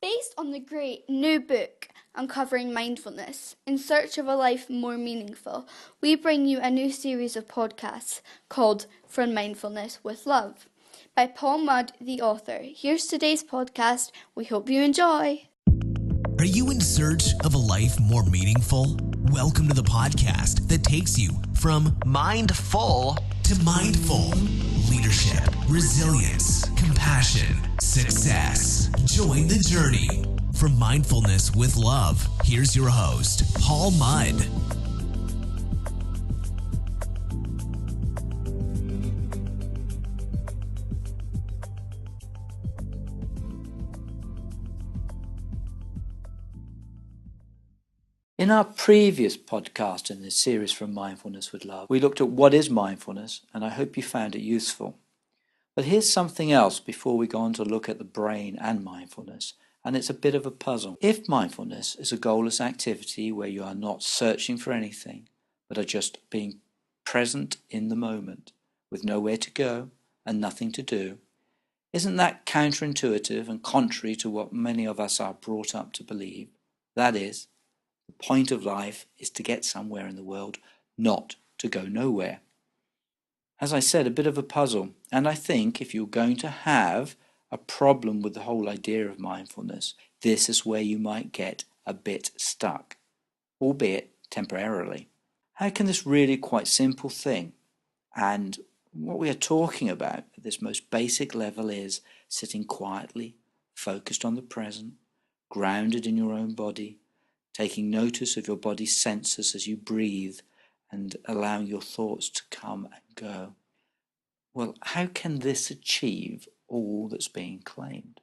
Based on the great new book Uncovering Mindfulness, In Search of a Life More Meaningful, we bring you a new series of podcasts called From Mindfulness with Love by Paul Mudd, the author. Here's today's podcast. We hope you enjoy. Are you in search of a life more meaningful? Welcome to the podcast that takes you from mindful to mindful. Leadership, resilience, compassion, success. Join the journey. From Mindfulness with Love, here's your host, Paul Mudd. In our previous podcast in this series From Mindfulness with Love, we looked at what is mindfulness, and I hope you found it useful. But here's something else before we go on to look at the brain and mindfulness, and it's a bit of a puzzle. If mindfulness is a goalless activity where you are not searching for anything, but are just being present in the moment, with nowhere to go and nothing to do, isn't that counterintuitive and contrary to what many of us are brought up to believe? That is, the point of life is to get somewhere in the world, not to go nowhere. As I said, a bit of a puzzle, and I think if you're going to have a problem with the whole idea of mindfulness, this is where you might get a bit stuck, albeit temporarily. How can this really quite simple thing, and what we are talking about at this most basic level is sitting quietly, focused on the present, grounded in your own body, taking notice of your body's senses as you breathe and allowing your thoughts to come and go. Well, how can this achieve all that's being claimed?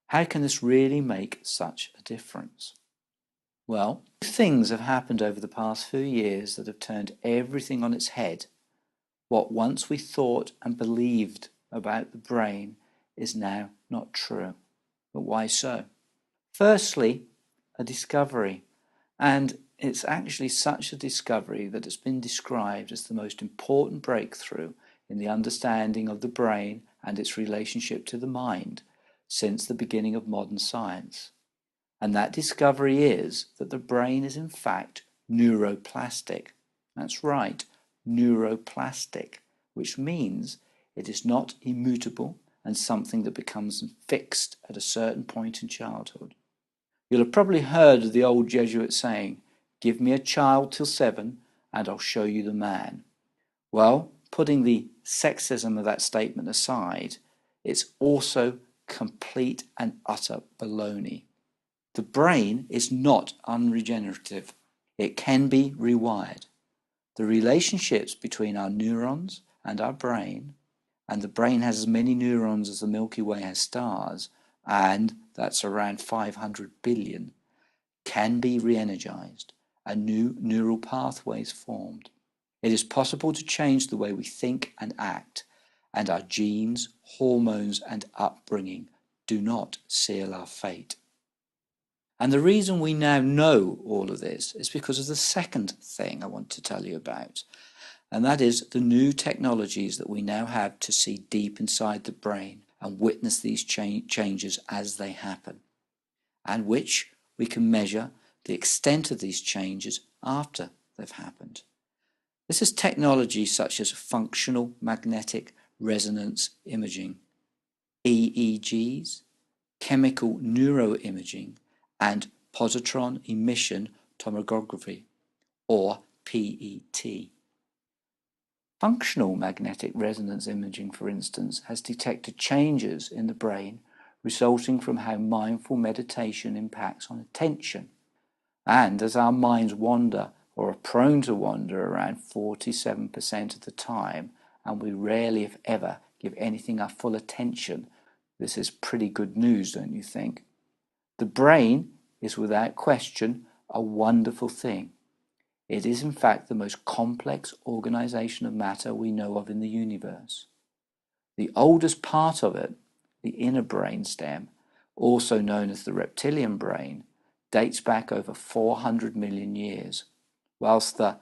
How can this really make such a difference? Well, things have happened over the past few years that have turned everything on its head. What once we thought and believed about the brain is now not true. But why so? Firstly, a discovery, and it's actually such a discovery that it's been described as the most important breakthrough in the understanding of the brain and its relationship to the mind since the beginning of modern science. And that discovery is that the brain is in fact neuroplastic. That's right, neuroplastic, which means it is not immutable and something that becomes fixed at a certain point in childhood. You'll have probably heard of the old Jesuit saying, "Give me a child till 7 and I'll show you the man." Well, putting the sexism of that statement aside, it's also complete and utter baloney. The brain is not unregenerative. It can be rewired. The relationships between our neurons and our brain, and the brain has as many neurons as the Milky Way has stars, and that's around 500 billion, can be re-energized and new neural pathways formed. It is possible to change the way we think and act, and our genes, hormones, and upbringing do not seal our fate. And the reason we now know all of this is because of the second thing I want to tell you about, and that is the new technologies that we now have to see deep inside the brain and witness these changes as they happen, and which we can measure the extent of these changes after they've happened. This is technology such as functional magnetic resonance imaging, EEGs, chemical neuroimaging, and positron emission tomography, or PET. Functional magnetic resonance imaging, for instance, has detected changes in the brain resulting from how mindful meditation impacts on attention. And as our minds wander, or are prone to wander, around 47% of the time, and we rarely, if ever, give anything our full attention, this is pretty good news, don't you think? The brain is without question a wonderful thing. It is in fact the most complex organization of matter we know of in the universe. The oldest part of it, the inner brainstem, also known as the reptilian brain, dates back over 400 million years, whilst the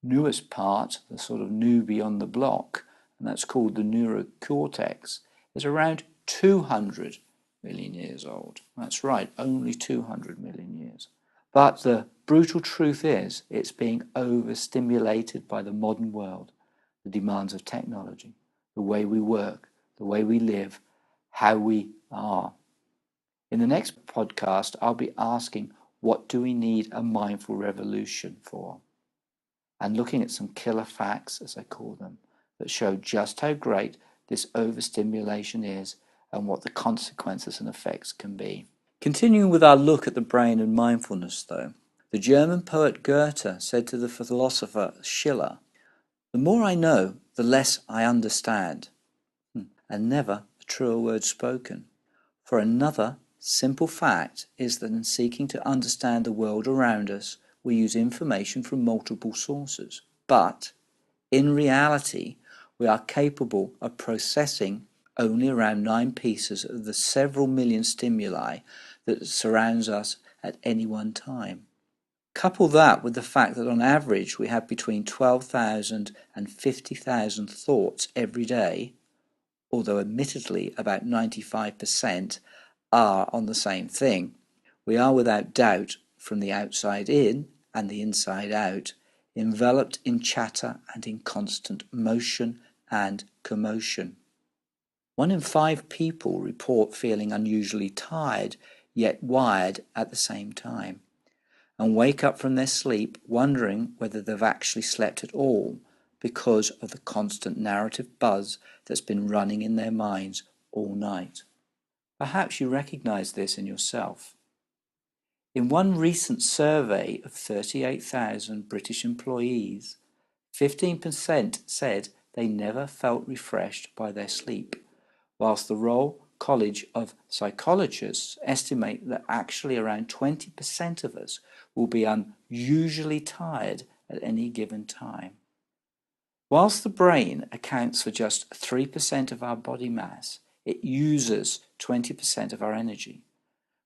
newest part, the sort of newbie on the block, and that's called the neurocortex, is around 200 million years old. That's right, only 200 million years. But the brutal truth is, it's being overstimulated by the modern world, the demands of technology, the way we work, the way we live, how we are. In the next podcast, I'll be asking, what do we need a mindful revolution for? And looking at some killer facts, as I call them, that show just how great this overstimulation is and what the consequences and effects can be. Continuing with our look at the brain and mindfulness, though, the German poet Goethe said to the philosopher Schiller, "The more I know, the less I understand." And never a truer word spoken. For another simple fact is that in seeking to understand the world around us, we use information from multiple sources. But in reality, we are capable of processing only around 9 pieces of the several million stimuli that surrounds us at any one time. Couple that with the fact that on average we have between 12,000 and 50,000 thoughts every day, although admittedly about 95% are on the same thing. We are without doubt, from the outside in and the inside out, enveloped in chatter and in constant motion and commotion. 1 in 5 people report feeling unusually tired, yet wired at the same time, and wake up from their sleep wondering whether they've actually slept at all because of the constant narrative buzz that's been running in their minds all night. Perhaps you recognize this in yourself. In one recent survey of 38,000 British employees, 15% said they never felt refreshed by their sleep, whilst the Royal College of Psychologists estimate that actually around 20% of us will be unusually tired at any given time. Whilst the brain accounts for just 3% of our body mass, it uses 20% of our energy,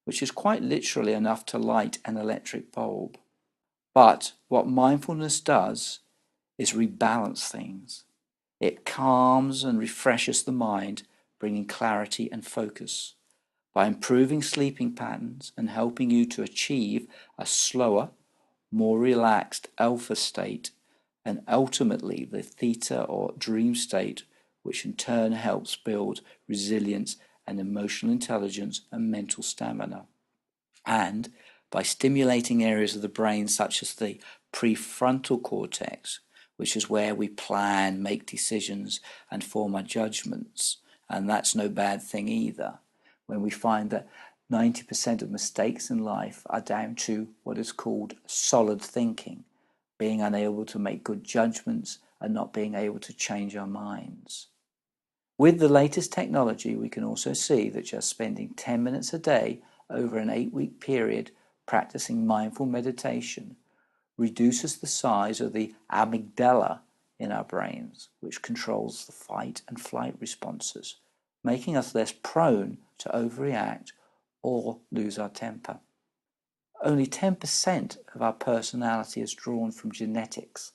which is quite literally enough to light an electric bulb. But what mindfulness does is rebalance things. It calms and refreshes the mind, bringing clarity and focus. By improving sleeping patterns and helping you to achieve a slower, more relaxed alpha state, and ultimately the theta or dream state, which in turn helps build resilience and emotional intelligence and mental stamina. And by stimulating areas of the brain such as the prefrontal cortex, which is where we plan, make decisions, and form our judgments. And that's no bad thing either, when we find that 90% of mistakes in life are down to what is called solid thinking, being unable to make good judgments and not being able to change our minds. With the latest technology, we can also see that just spending 10 minutes a day over an 8-week period practicing mindful meditation reduces the size of the amygdala in our brains, which controls the fight and flight responses, making us less prone to overreact or lose our temper. Only 10% of our personality is drawn from genetics.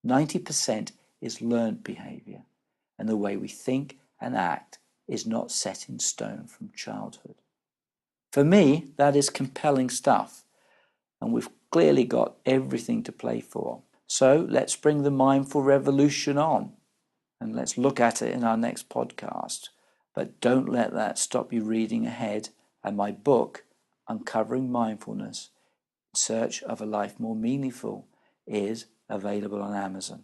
90% is learned behavior, and the way we think and act is not set in stone from childhood. For me, that is compelling stuff, and we've clearly got everything to play for. So let's bring the mindful revolution on, and let's look at it in our next podcast. But don't let that stop you reading ahead, and my book, Uncovering Mindfulness, In Search of a Life More Meaningful, is available on Amazon.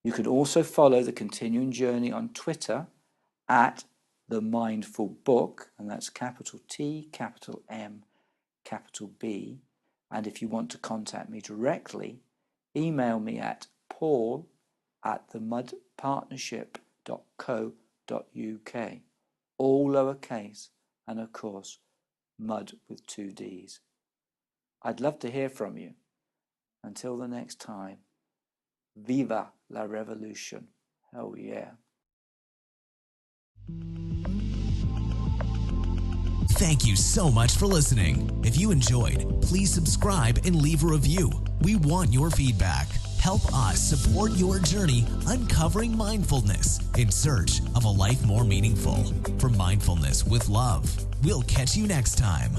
You can also follow the continuing journey on Twitter at The Mindful Book, and that's capital T, capital M, capital B. And if you want to contact me directly, email me at paul@themudpartnership.co.uk, all lowercase, and of course, mud with 2 Ds. I'd love to hear from you. Until the next time, viva la revolution. Hell yeah. Thank you so much for listening. If you enjoyed, please subscribe and leave a review. We want your feedback. Help us support your journey uncovering mindfulness in search of a life more meaningful. For Mindfulness with Love, we'll catch you next time.